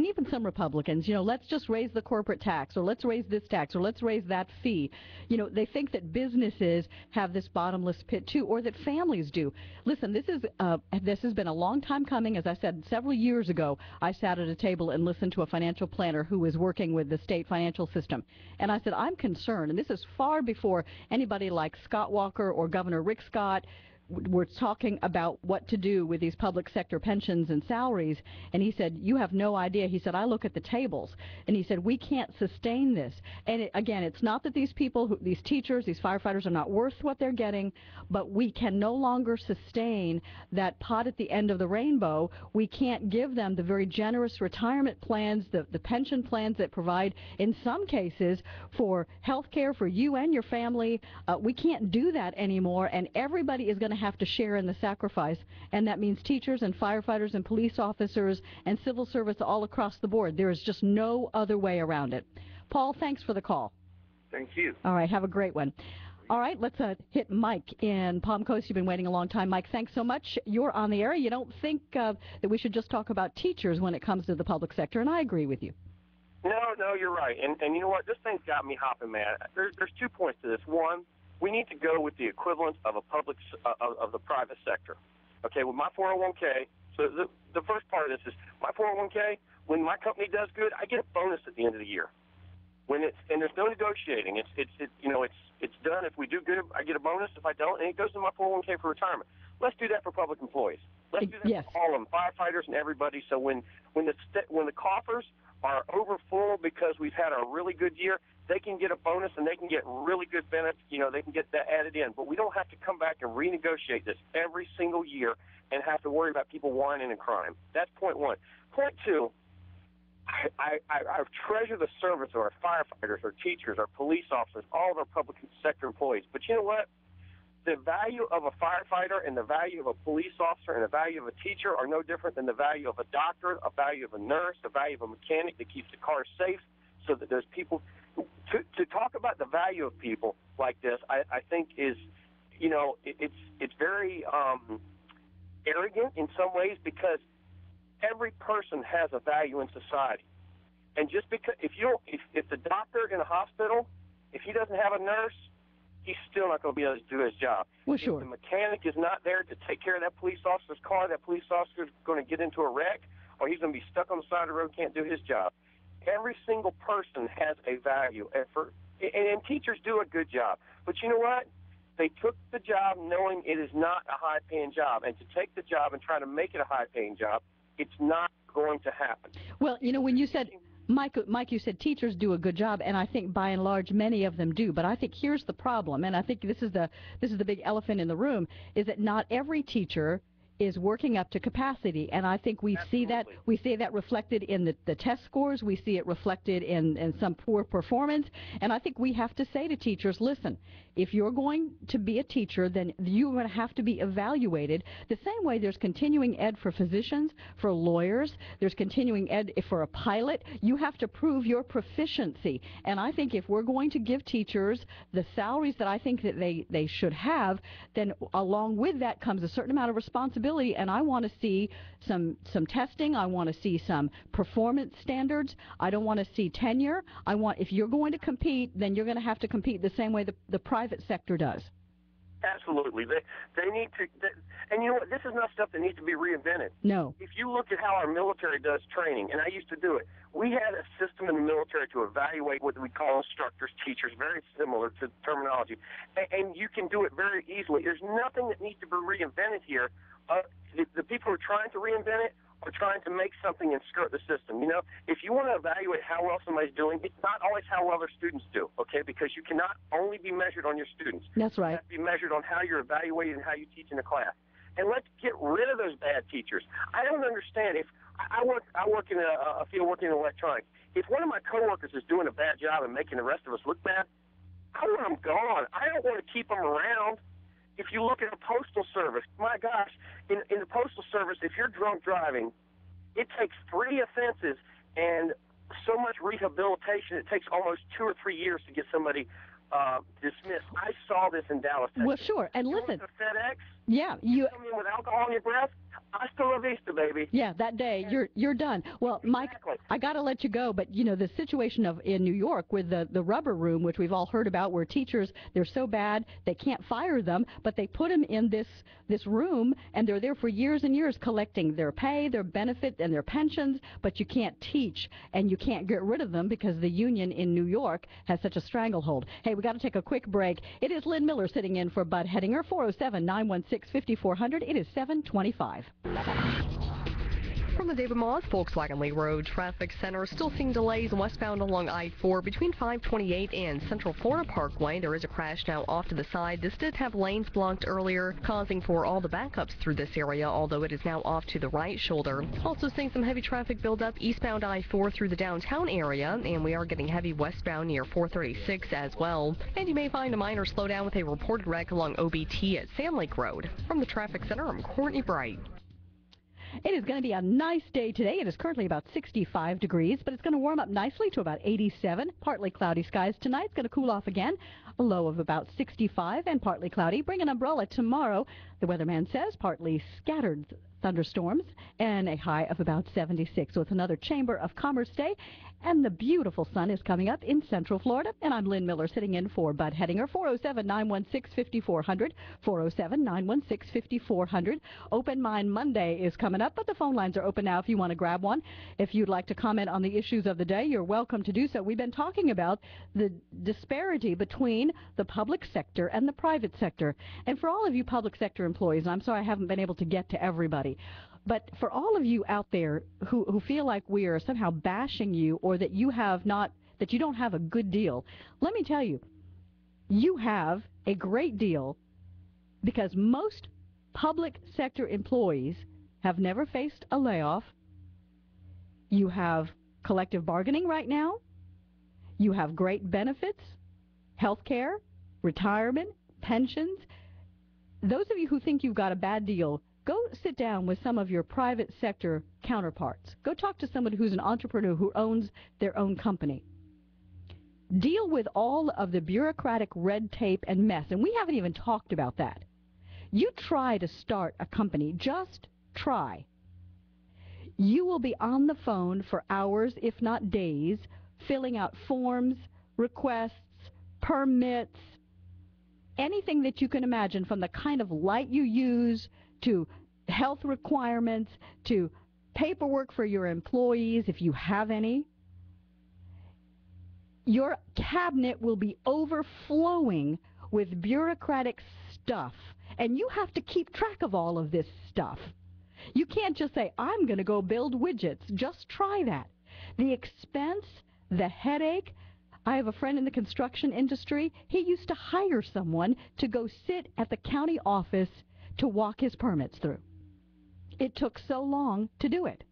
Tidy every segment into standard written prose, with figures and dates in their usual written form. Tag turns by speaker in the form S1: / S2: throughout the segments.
S1: and even some Republicans, let's just raise the corporate tax, or let's raise this tax, or let's raise that fee. They think that businesses have this bottomless pit too, or that families do. Listen, this has been a long time coming. As I said, several years ago, I sat at a table and listened to a financial planner who was working with the state financial system. And I said, I'm concerned, and this is far before anybody like Scott Walker or Governor Rick Scott were talking about what to do with these public sector pensions and salaries. And he said, you have no idea. He said, I look at the tables. And he said, we can't sustain this. And again, it's not that these people, these teachers, these firefighters are not worth what they're getting, but we can no longer sustain that pot at the end of the rainbow. We can't give them the very generous retirement plans, the pension plans that provide, in some cases, for health care for you and your family. We can't do that anymore, and everybody is going to have to share in the sacrifice, and that means teachers and firefighters and police officers and civil service all across the board. There is just no other way around it. Paul, thanks for the call.
S2: Thank you.
S1: All right, have a great one. All right, let's hit Mike in Palm Coast. You've been waiting a long time. Mike, thanks so much. You're on the air. You don't think that we should just talk about teachers when it comes to the public sector, and I agree with you.
S2: No, you're right. And you know what? This thing's got me hopping, man. There's 2 points to this. One, we need to go with the equivalent of of the private sector. Okay, with my 401k, so the first part of this is my 401k, when my company does good, I get a bonus at the end of the year. And there's no negotiating. It's done. If we do good, I get a bonus. If I don't, and it goes to my 401k for retirement. Let's do that for public employees. Let's do that for all of them, firefighters and everybody. So when the coffers are over full because we've had a really good year, they can get a bonus and they can get really good benefits. They can get that added in. But we don't have to come back and renegotiate this every single year and have to worry about people whining and crying. That's point one. Point two, I treasure the service of our firefighters, our teachers, our police officers, all of our public sector employees. But you know what? The value of a firefighter and the value of a police officer and the value of a teacher are no different than the value of a doctor, a value of a nurse, the value of a mechanic that keeps the car safe so that there's people. To talk about the value of people like this, I think is, it's very arrogant in some ways, because every person has a value in society. And just because if the doctor in a hospital, if he doesn't have a nurse, he's still not going to be able to do his job.
S1: Well, sure.
S2: If the mechanic is not there to take care of that police officer's car, that police officer is going to get into a wreck, or he's going to be stuck on the side of the road, can't do his job. Every single person has a value, and teachers do a good job. But you know what? They took the job knowing it is not a high-paying job, and to take the job and try to make it a high-paying job, it's not going to happen.
S1: Well, when you said, Mike, you said teachers do a good job, and I think by and large many of them do. But I think here's the problem, and I think this is the big elephant in the room, is that not every teacher is working up to capacity, and I think we see that reflected in the test scores. We see it reflected in some poor performance, and I think we have to say to teachers, listen, if you're going to be a teacher, then you're going to have to be evaluated the same way there's continuing ed for physicians, for lawyers, there's continuing ed for a pilot. You have to prove your proficiency, and I think if we're going to give teachers the salaries that I think that they should have, then along with that comes a certain amount of responsibility. And I want to see some testing. I want to see some performance standards. I don't want to see tenure. If you're going to compete, then you're going to have to compete the same way the private sector does.
S2: Absolutely. They need to, and you know what? This is not stuff that needs to be reinvented.
S1: No.
S2: If you look at how our military does training, and I used to do it, we had a system in the military to evaluate what we call instructors, teachers, very similar to terminology, and you can do it very easily. There's nothing that needs to be reinvented here. The people who are trying to reinvent it are trying to make something and skirt the system. If you want to evaluate how well somebody's doing, it's not always how well their students do, okay? Because you cannot only be measured on your students.
S1: That's right.
S2: You have to be measured on how you're evaluated and how you teach in a class. And let's get rid of those bad teachers. I don't understand. If I work in a field working in electronics. If one of my coworkers is doing a bad job and making the rest of us look bad, I want them gone. I don't want to keep them around. If you look at the Postal Service, my gosh, in the Postal Service, if you're drunk driving, it takes 3 offenses and so much rehabilitation. It takes almost 2 or 3 years to get somebody dismissed. I saw this in Dallas, Texas.
S1: Well, sure. And listen,
S2: FedEx,
S1: yeah,
S2: you come in with alcohol in your breath, Hasta la vista, baby.
S1: Yeah, that day you're done. Well, Mike,
S2: Exactly.
S1: I got to let you go, but the situation in New York with the rubber room, which we've all heard about, where teachers, they're so bad they can't fire them, but they put them in this room and they're there for years and years collecting their pay, their benefit, and their pensions, but you can't teach and you can't get rid of them because the union in New York has such a stranglehold. Hey, we got to take a quick break. It is Lynn Miller sitting in for Bud Hedinger. 407-916-5400. It is 7:25.
S3: From the David Moss Volkswagen Lee Road Traffic Center, still seeing delays westbound along I-4 between 528 and Central Florida Parkway. There is a crash now off to the side. This did have lanes blocked earlier, causing for all the backups through this area, although it is now off to the right shoulder. Also seeing some heavy traffic build up eastbound I-4 through the downtown area, and we are getting heavy westbound near 436 as well. And you may find a minor slowdown with a reported wreck along OBT at Sam Lake Road. From the Traffic Center, I'm Courtney Bright.
S1: It is going to be a nice day today. It is currently about 65 degrees, but it's going to warm up nicely to about 87. Partly cloudy skies tonight. It's going to cool off again. A low of about 65 and partly cloudy. Bring an umbrella tomorrow. The weatherman says partly scattered thunderstorms and a high of about 76 with another Chamber of Commerce day. And the beautiful sun is coming up in Central Florida. And I'm Lynn Miller sitting in for Bud Hedinger. 407-916-5400. 407-916-5400. Open Mind Monday is coming up, but the phone lines are open now if you want to grab one. If you'd like to comment on the issues of the day, you're welcome to do so. We've been talking about the disparity between the public sector and the private sector. And for all of you public sector employees, and I'm sorry I haven't been able to get to everybody, but for all of you out there who feel like we are somehow bashing you or that you don't have a good deal, let me tell you, you have a great deal because most public sector employees have never faced a layoff. You have collective bargaining right now. You have great benefits, health care, retirement, pensions. Those of you who think you've got a bad deal, go sit down with some of your private sector counterparts. Go talk to someone who's an entrepreneur who owns their own company. Deal with all of the bureaucratic red tape and mess, and we haven't even talked about that. You try to start a company, just try. You will be on the phone for hours, if not days, filling out forms, requests, permits, anything that you can imagine, from the kind of light you use to health requirements to paperwork for your employees, if you have any. Your cabinet will be overflowing with bureaucratic stuff, and you have to keep track of all of this stuff. You can't just say, I'm going to go build widgets. Just try that. The expense, the headache. I have a friend in the construction industry. He used to hire someone to go sit at the county office to walk his permits through. It took so long to do it.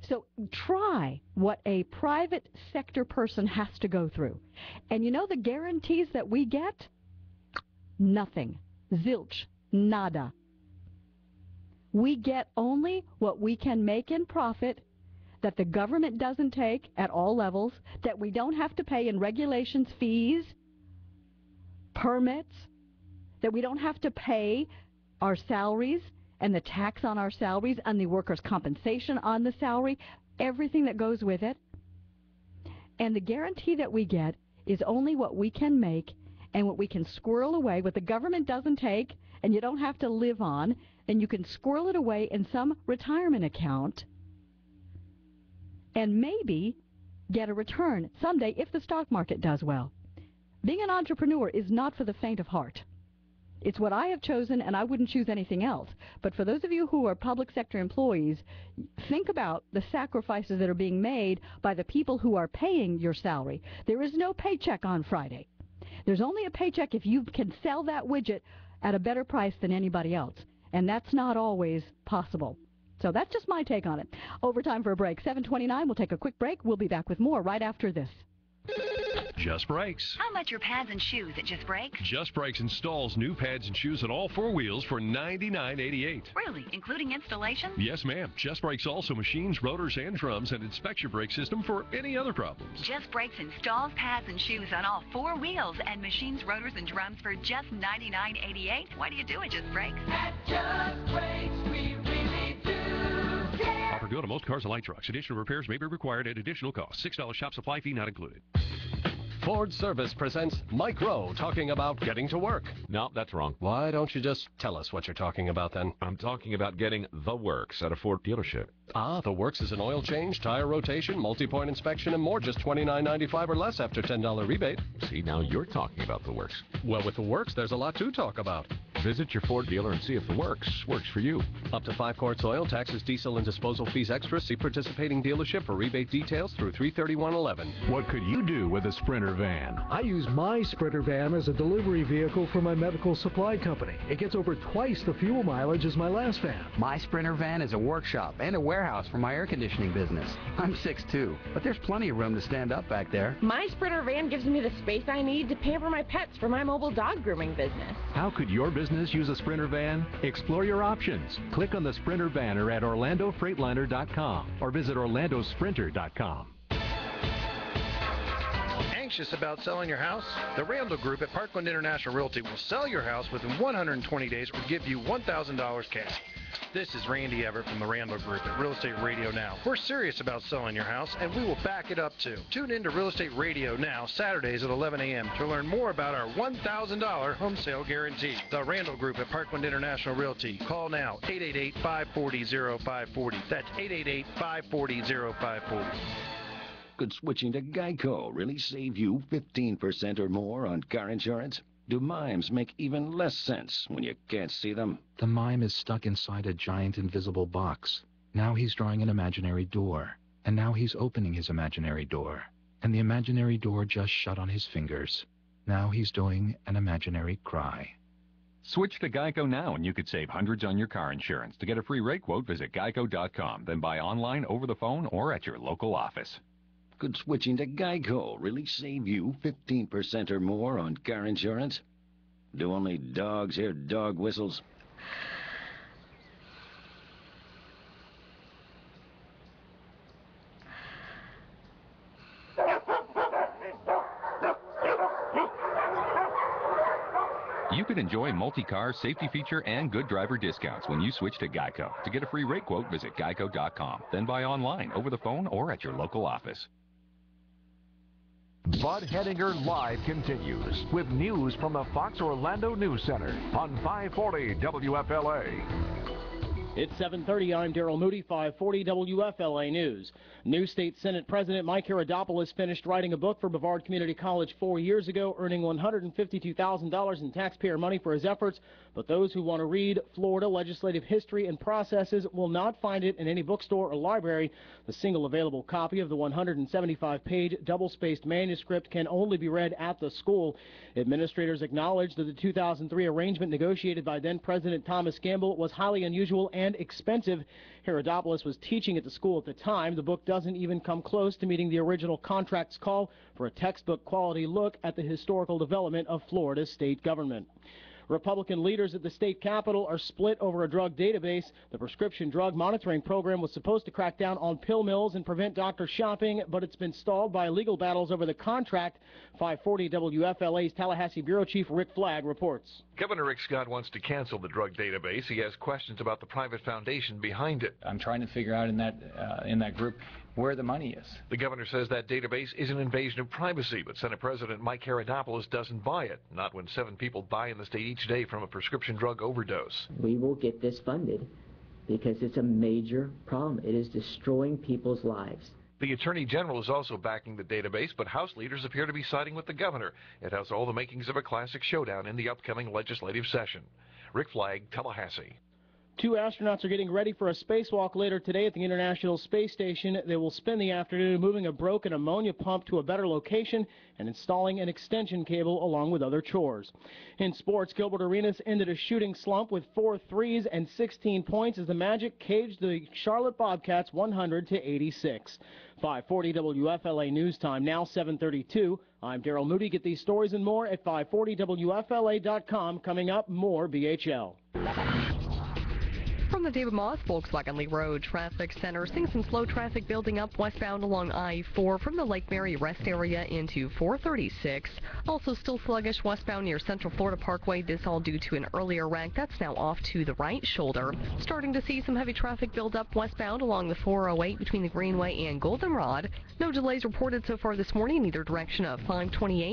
S1: So try what a private sector person has to go through. And you know the guarantees that we get? Nothing. Zilch. Nada. We get only what we can make in profit, that the government doesn't take at all levels, that we don't have to pay in regulations, fees, permits, that we don't have to pay our salaries and the tax on our salaries and the workers' compensation on the salary, everything that goes with it. And the guarantee that we get is only what we can make and what we can squirrel away, what the government doesn't take and you don't have to live on, and you can squirrel it away in some retirement account and maybe get a return someday if the stock market does well. Being an entrepreneur is not for the faint of heart. It's what I have chosen, and I wouldn't choose anything else. But for those of you who are public sector employees, think about the sacrifices that are being made by the people who are paying your salary. There is no paycheck on Friday. There's only a paycheck if you can sell that widget at a better price than anybody else. And that's not always possible. So that's just my take on it. Overtime for a break. 7:29. We'll take a quick break. We'll be back with more right after this.
S4: Just Brakes.
S5: How much are pads and shoes at Just Brakes?
S4: Just Brakes installs new pads and shoes on all four wheels for $99.88.
S5: Really? Including installation?
S4: Yes, ma'am. Just Brakes also machines, rotors, and drums and inspects your brake system for any other problems.
S5: Just Brakes installs pads and shoes on all four wheels and machines, rotors, and drums for just $99.88. Why do you do it, Just Brakes?
S6: At Just Brakes, we really
S4: offer good on most cars and light trucks. Additional repairs may be required at additional cost. $6 shop supply fee not included.
S6: Ford Service presents Mike Rowe talking about getting to work.
S7: No, that's wrong.
S6: Why don't you just tell us what you're talking about then?
S7: I'm talking about getting the works at a Ford dealership.
S6: Ah, the works is an oil change, tire rotation, multi-point inspection, and more. Just $29.95 or less after $10 rebate.
S7: See, now you're talking about the works.
S6: Well, with the works, there's a lot to talk about.
S7: Visit your Ford dealer and see if the works for you.
S6: Up to 5 quarts oil, taxes, diesel, and disposal fees extra. See participating dealership for rebate details through 3/31/11.
S8: What could you do with a Sprinter van?
S9: I use my Sprinter van as a delivery vehicle for my medical supply company. It gets over twice the fuel mileage as my last van.
S10: My Sprinter van is a workshop and a warehouse for my air conditioning business. I'm 6'2", but there's plenty of room to stand up back there.
S11: My Sprinter van gives me the space I need to pamper my pets for my mobile dog grooming business.
S8: How could your business use a Sprinter van? Explore your options. Click on the Sprinter banner at OrlandoFreightliner.com or visit OrlandoSprinter.com.
S12: Anxious about selling your house? The Randall Group at Parkland International Realty will sell your house within 120 days or give you $1,000 cash. This is Randy Everett from the Randall Group at Real Estate Radio Now. We're serious about selling your house, and we will back it up too. Tune in to Real Estate Radio Now, Saturdays at 11 a.m. to learn more about our $1,000 home sale guarantee. The Randall Group at Parkland International Realty. Call now, 888-540-0540. That's 888-540-0540.
S13: Could switching to Geico really save you 15% or more on car insurance? Do mimes make even less sense when you can't see them?
S14: The mime is stuck inside a giant invisible box. Now he's drawing an imaginary door. And now he's opening his imaginary door. And the imaginary door just shut on his fingers. Now he's doing an imaginary cry.
S15: Switch to Geico now and you could save hundreds on your car insurance. To get a free rate quote, visit geico.com. Then buy online, over the phone, or at your local office.
S13: Could switching to Geico really save you 15% or more on car insurance? Do only dogs hear dog whistles?
S15: You can enjoy multi-car, safety feature, and good driver discounts when you switch to Geico. To get a free rate quote, visit geico.com. Then buy online, over the phone, or at your local office.
S8: Bud Henninger Live continues with news from the Fox Orlando News Center on 540 WFLA.
S16: It's 7:30. I'm Daryl Moody, 540 WFLA News. New State Senate President Mike Herodopoulos finished writing a book for Brevard Community College 4 years ago, earning $152,000 in taxpayer money for his efforts. But those who want to read Florida legislative history and processes will not find it in any bookstore or library. The single available copy of the 175-page double-spaced manuscript can only be read at the school. Administrators acknowledge that the 2003 arrangement negotiated by then-President Thomas Gamble was highly unusual and expensive. Herodopoulos was teaching at the school at the time. The book doesn't even come close to meeting the original contract's call for a textbook quality look at the historical development of Florida's state government. Republican leaders at the state capitol are split over a drug database. The prescription drug monitoring program was supposed to crack down on pill mills and prevent doctor shopping, but it's been stalled by legal battles over the contract. 540 WFLA's Tallahassee Bureau Chief Rick Flagg reports.
S17: Governor Rick Scott wants to cancel the drug database. He has questions about the private foundation behind it.
S18: I'm trying to figure out in that group where the money is.
S17: The governor says that database is an invasion of privacy, but Senate President Mike Herodopoulos doesn't buy it, not when 7 people die in the state each day from a prescription drug overdose.
S19: We will get this funded because it's a major problem. It is destroying people's lives.
S17: The Attorney General is also backing the database, but House leaders appear to be siding with the governor. It has all the makings of a classic showdown in the upcoming legislative session. Rick Flagg, Tallahassee.
S16: 2 astronauts are getting ready for a spacewalk later today at the International Space Station. They will spend the afternoon moving a broken ammonia pump to a better location and installing an extension cable along with other chores. In sports, Gilbert Arenas ended a shooting slump with 4 threes and 16 points as the Magic caged the Charlotte Bobcats 100-86. 540 WFLA News Time, now 7:32. I'm Daryl Moody. Get these stories and more at 540WFLA.com. Coming up, more BHL.
S3: From the the David Moss Volkswagen Lee Road Traffic Center, seeing some slow traffic building up westbound along I-4 from the Lake Mary rest area into 436. Also still sluggish westbound near Central Florida Parkway. This all due to an earlier wreck. That's now off to the right shoulder. Starting to see some heavy traffic build up westbound along the 408 between the Greenway and Goldenrod. No delays reported so far this morning in either direction of 528.